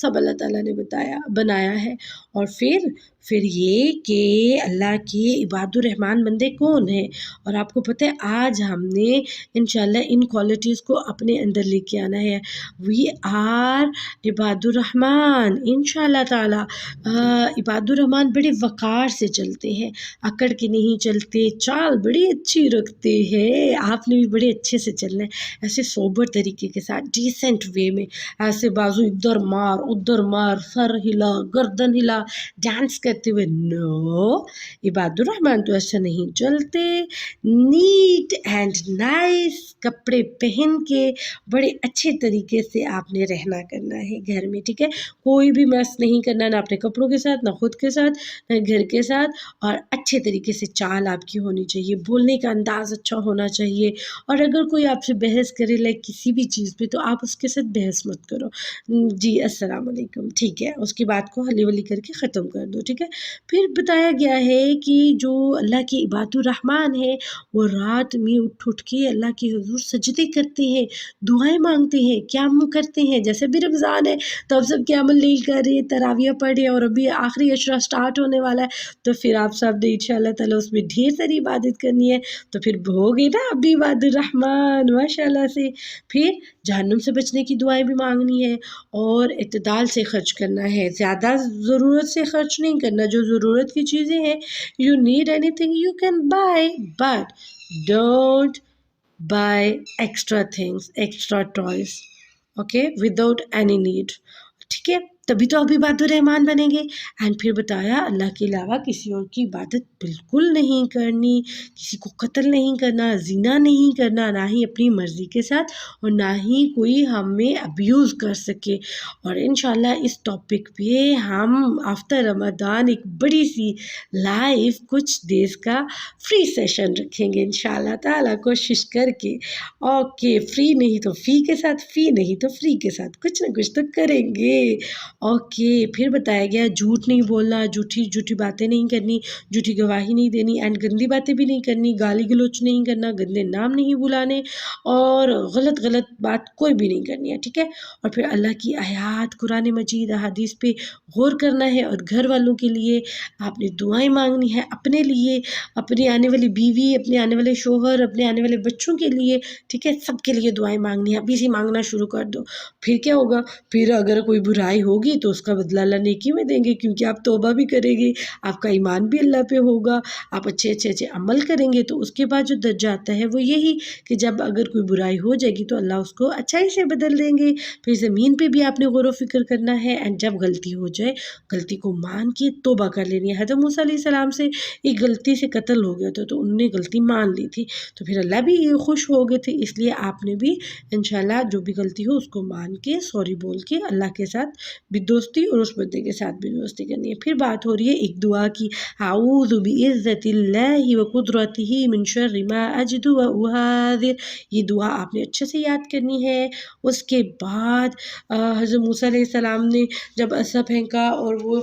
سب اللہ تعالیٰ نے بنایا ہے۔ اور پھر یہ کہ اللہ کے عباد الرحمن بندے کون ہیں، اور آپ کو پتہ ہے آج ہم نے انشاءاللہ ان کوالٹیز کو اپنے اندر لے کے آنا ہے۔ وی آر عباد الرحمن انشاءاللہ تعالیٰ۔ عباد الرحمن بڑے وقار سے چلتے ہیں، اکڑ کے نہیں چلتے، چال بڑی اچھی رکھتے ہیں۔ آپ نے بھی بڑے اچھے سے چلنا ہے، ایسے سوبر طریقے کے ساتھ، ڈیسنٹ وے میں، ایسے بازو ادھر مار، سر ہلا، گردن ہلا، ڈانس کرتے ہوئے۔ نو، عباد الرحمن تو ایسا نہیں چلتے۔ نیٹ اینڈ نائس کپڑے پہن کے بڑے اچھے طریقے سے آپ نے رہنا کرنا ہے گھر میں، ٹھیک ہے؟ کوئی بھی میس نہیں کرنا، نہ اپنے کپڑوں کے ساتھ، نہ خود کے ساتھ، نہ گھر کے ساتھ، اور اچھے طریقے سے چال آپ کی ہونی چاہیے، بولنے کا انداز اچھا ہونا چاہیے۔ اور اگر کوئی آپ سے بحث کرے لائک کسی بھی چیز پہ، تو آپ اس کے ساتھ بحث مت کرو، جی السلام علیکم، ٹھیک ہے؟ اس کی بات کو ہلی ولی کر کے ختم کر دو، ٹھیک ہے؟ پھر بتایا گیا ہے کہ جو اللہ کے عباد الرحمن ہیں وہ رات میں اٹھ کے اللہ کے حضور سجدے کرتے ہیں، دعائیں مانگتے ہیں، قیام کرتے ہیں۔ جیسے بھی رمضان ہے تو اب سب قیام اللیل کر رہے ہیں، تراویح پڑھ رہے ہیں، اور ابھی آخری عشرہ سٹارٹ ہونے والا ہے، تو پھر آپ سب نے انشاءاللہ تعالیٰ اس میں ڈھیر ساری عبادت کرنی ہے، تو پھر ہوگے نا ابھی عباد الرحمن ماشاءاللہ سے۔ پھر جہنم سے بچنے کی دعائیں بھی مانگنی ہے، اور اعتدال سے خرچ کرنا ہے، زیادہ ضرورت سے خرچ نہیں کرنا۔ جو ضرورت کی چیزیں ہیں، you need any thing you can buy, but don't buy extra things, extra toys, okay, without any need, ٹھیک ہے؟ تبھی تو آپ عباد الرحمن بنیں گے۔ اینڈ پھر بتایا اللہ کے علاوہ کسی اور کی عبادت بالکل نہیں کرنی، کسی کو قتل نہیں کرنا، زنا نہیں کرنا، نہ ہی اپنی مرضی کے ساتھ، اور نہ ہی کوئی ہمیں ابیوز کر سکے۔ اور انشاءاللہ اس ٹاپک پہ ہم آفٹر رمضان ایک بڑی سی لائیو کچھ ڈیز کا فری سیشن رکھیں گے انشاءاللہ تعالیٰ، کوشش کر کے، اوکے؟ فری نہیں تو فی کے ساتھ، فی نہیں تو فری کے ساتھ، کچھ نہ کچھ تو کریں گے، اوکے؟ پھر بتایا گیا جھوٹ نہیں بولنا، جھوٹی باتیں نہیں کرنی، جھوٹی گواہی نہیں دینی، اینڈ گندی باتیں بھی نہیں کرنی، گالی گلوچ نہیں کرنا، گندے نام نہیں بلانے، اور غلط بات کوئی بھی نہیں کرنی ہے، ٹھیک ہے؟ اور پھر اللہ کی آیات، قرآن مجید، احادیث پہ غور کرنا ہے، اور گھر والوں کے لیے آپ نے دعائیں مانگنی ہے، اپنے لیے، اپنی آنے والی بیوی، اپنے آنے والے شوہر، اپنے آنے والے بچوں کے لیے، ٹھیک ہے؟ سب کے لیے دعائیں مانگنی ہے، ابھی سے مانگنا شروع کر دو۔ پھر کیا ہوگا؟ پھر اگر کوئی برائی ہوگی تو اس کا بدلہ اللہ نیکی میں دیں گے، کیونکہ آپ توبہ بھی کریں گے، آپ کا ایمان بھی اللہ پہ ہوگا، آپ اچھے عمل کریں گے، تو اس کے بعد جو درجہ آتا ہے وہ یہی کہ جب اگر کوئی برائی ہو جائے گی تو اللہ اس کو اچھائی سے بدل دیں گے۔ پھر زمین پہ بھی آپ نے غور و فکر کرنا ہے، اینڈ جب غلطی ہو جائے، غلطی کو مان کے توبہ کر لینی ہے۔ حضرت موسیٰ علیہ السلام سے ایک غلطی سے قتل ہو گیا تھا، تو انہوں نے غلطی مان لی تھی، تو پھر اللہ بھی خوش ہو گئے تھے۔ اس لیے آپ نے بھی انشاءاللہ جو بھی غلطی ہو اس کو مان کے، سوری بول کے، اللہ کے ساتھ بھی دوستی اور اس بندے کے ساتھ بھی دوستی کرنی ہے۔ پھر بات ہو رہی ہے ایک دعا کی، اعوذ بعزت اللہ وقدرتہ من شر ما اجد واحاذر، یہ دعا آپ نے اچھے سے یاد کرنی ہے۔ اس کے بعد حضرت موسیٰ علیہ السلام نے جب عصا پھینکا اور وہ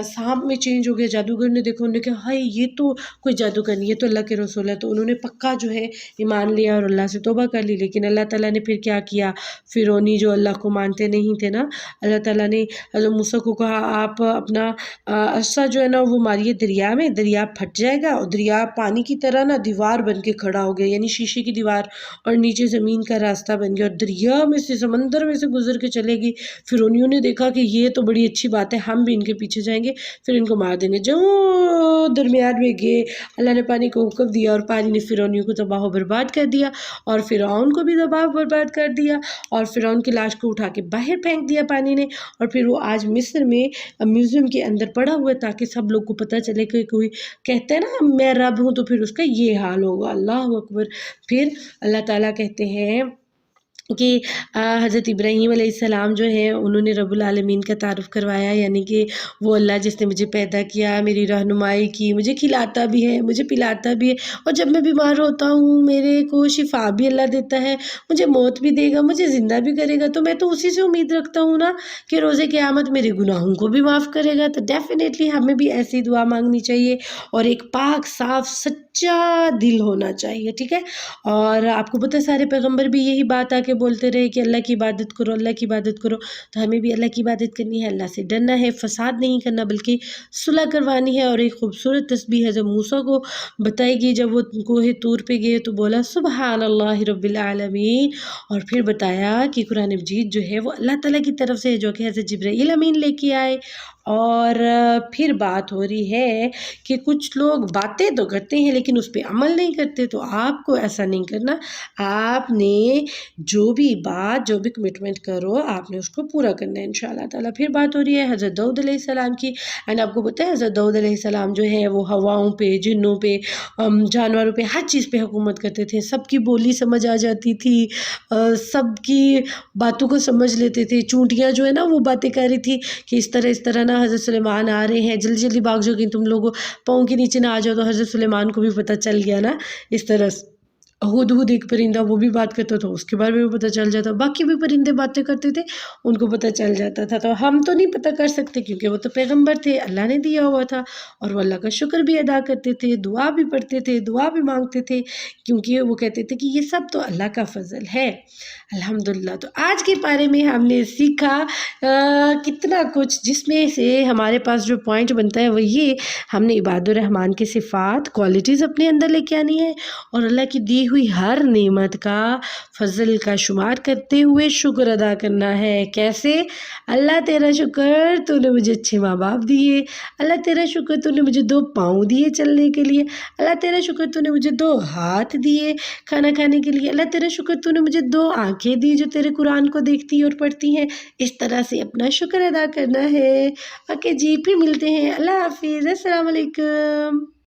سانپ میں چینج ہو گیا، جادوگر نے دیکھا، انہوں نے کہا ہائے یہ تو کوئی جادوگر نہیں، یہ تو اللہ کے رسول ہے، تو انہوں نے پکا جو ہے ایمان لیا اور اللہ سے توبہ کر لی۔ لیکن اللہ تعالیٰ نے پھر کیا کیا؟ فرعونی جو اللہ کو مانتے نہیں تھے نا، اللہ تعالیٰ نے حضرت موسیٰ کو کہا آپ اپنا عصا جو ہے نا وہ ماریے دریا میں، دریا پھٹ جائے گا، اور دریا پانی کی طرح نا دیوار بن کے کھڑا ہو گیا، یعنی شیشے کی دیوار، اور نیچے زمین کا راستہ بن گیا، اور دریا میں سے، سمندر میں سے گزر کے چلے گی۔ فرعونیوں نے دیکھا کہ یہ تو بڑی اچھی بات ہے، ہم بھی ان کے پیچھے جائیں گے، پھر ان کو مار دیں گے۔ جو درمیان میں گئے، اللہ نے پانی کو حکم دیا، اور پانی نے فرعونیوں کو تباہ و برباد کر دیا، اور فرعون کو بھی تباہ و برباد کر دیا، اور فرعون کی لاش کو اٹھا کے باہر پھینک دیا پانی نے، اور پھر وہ آج مصر میں میوزیم کے اندر پڑا ہوا ہے، تاکہ سب لوگ کو پتہ چلے کہ کوئی کہتا ہے نا میں رب ہوں، تو پھر اس کا یہ حال ہوگا۔ اللہ اکبر۔ پھر اللہ تعالیٰ کہتے ہیں کہ حضرت ابراہیم علیہ السلام جو ہیں انہوں نے رب العالمین کا تعارف کروایا، یعنی کہ وہ اللہ جس نے مجھے پیدا کیا، میری رہنمائی کی، مجھے کھلاتا بھی ہے، مجھے پلاتا بھی ہے، اور جب میں بیمار ہوتا ہوں میرے کو شفا بھی اللہ دیتا ہے، مجھے موت بھی دے گا، مجھے زندہ بھی کرے گا، تو میں تو اسی سے امید رکھتا ہوں نا کہ روز قیامت میرے گناہوں کو بھی معاف کرے گا۔ تو ڈیفینیٹلی ہمیں بھی ایسی دعا مانگنی چاہیے، اور ایک پاک صاف سچا دل ہونا چاہیے، ٹھیک ہے؟ اور آپ کو پتہ ہے سارے پیغمبر بھی یہی بات آ کے بولتے رہے کہ اللہ کی عبادت کرو، اللہ کی عبادت کرو، تو ہمیں بھی اللہ کی عبادت کرنی ہے، اللہ سے ڈرنا ہے، فساد نہیں کرنا بلکہ صلح کروانی ہے۔ اور ایک خوبصورت تسبیح حضرت موسیٰ کو بتائی گئی جب وہ کوہ طور پہ گئے تو بولا سبحان اللہ رب العالمین، اور پھر بتایا کہ قرآن مجید جو ہے وہ اللہ تعالیٰ کی طرف سے ہے جو کہ حضرت جبرائیل امین لے کے آئے۔ اور پھر بات ہو رہی ہے کہ کچھ لوگ باتیں تو کرتے ہیں لیکن اس پہ عمل نہیں کرتے، تو آپ کو ایسا نہیں کرنا، آپ نے جو بھی بات جو بھی کمٹمنٹ کرو آپ نے اس کو پورا کرنا ہے انشاءاللہ تعالیٰ۔ پھر بات ہو رہی ہے حضرت داؤد علیہ السلام کی، اینڈ آپ کو پتہ ہے حضرت داؤد علیہ السلام جو ہے وہ ہواؤں پہ، جنوں پہ، جانوروں پہ، ہر چیز پہ حکومت کرتے تھے، سب کی بولی سمجھ آ جاتی تھی، سب کی باتوں کو سمجھ لیتے تھے۔ چونٹیاں جو ہے نا وہ باتیں کر رہی تھی کہ اس طرح نا حضرت سلیمان آ رہے ہیں، جلدی جلدی بھاگ جاؤ کہ تم لوگوں پاؤں کے نیچے نہ آ جاؤ، تو حضرت سلیمان کو بھی پتہ چل گیا نا اس طرح سے۔ ہدہد ایک پرندہ وہ بھی بات کرتا تھا، اس کے بارے میں بھی پتہ چل جاتا، باقی بھی پرندے باتیں کرتے تھے ان کو پتہ چل جاتا تھا۔ تو ہم تو نہیں پتہ کر سکتے کیونکہ وہ تو پیغمبر تھے، اللہ نے دیا ہوا تھا، اور وہ اللہ کا شکر بھی ادا کرتے تھے، دعا بھی پڑھتے تھے، دعا بھی مانگتے تھے، کیونکہ وہ کہتے تھے کہ یہ سب تو اللہ کا فضل ہے الحمدللہ۔ تو آج کے پارے میں ہم نے سیکھا کتنا کچھ، جس میں سے ہمارے پاس جو پوائنٹ بنتا ہے وہ یہ، ہم نے عباد الرحمن کے صفات کوالٹیز اپنے اندر لے کے آنی ہے، اور اللہ کی دی ہوئی ہر نعمت کا فضل کا شمار کرتے ہوئے شکر ادا کرنا ہے۔ کیسے؟ اللہ تیرا شکر تو نے مجھے اچھے ماں باپ دیے، اللہ تیرا شکر تو نے مجھے 2 پاؤں دیے چلنے کے لیے، اللہ تیرا شکر تو نے مجھے 2 ہاتھ دیے کھانا کھانے کے لیے، اللہ تیرا شکر تو نے مجھے 2 آنکھیں دی جو تیرے قرآن کو دیکھتی اور پڑھتی ہیں۔ اس طرح سے اپنا شکر ادا کرنا ہے۔ اوکے جی، پھر ملتے ہیں، اللہ حافظ، السلام علیکم۔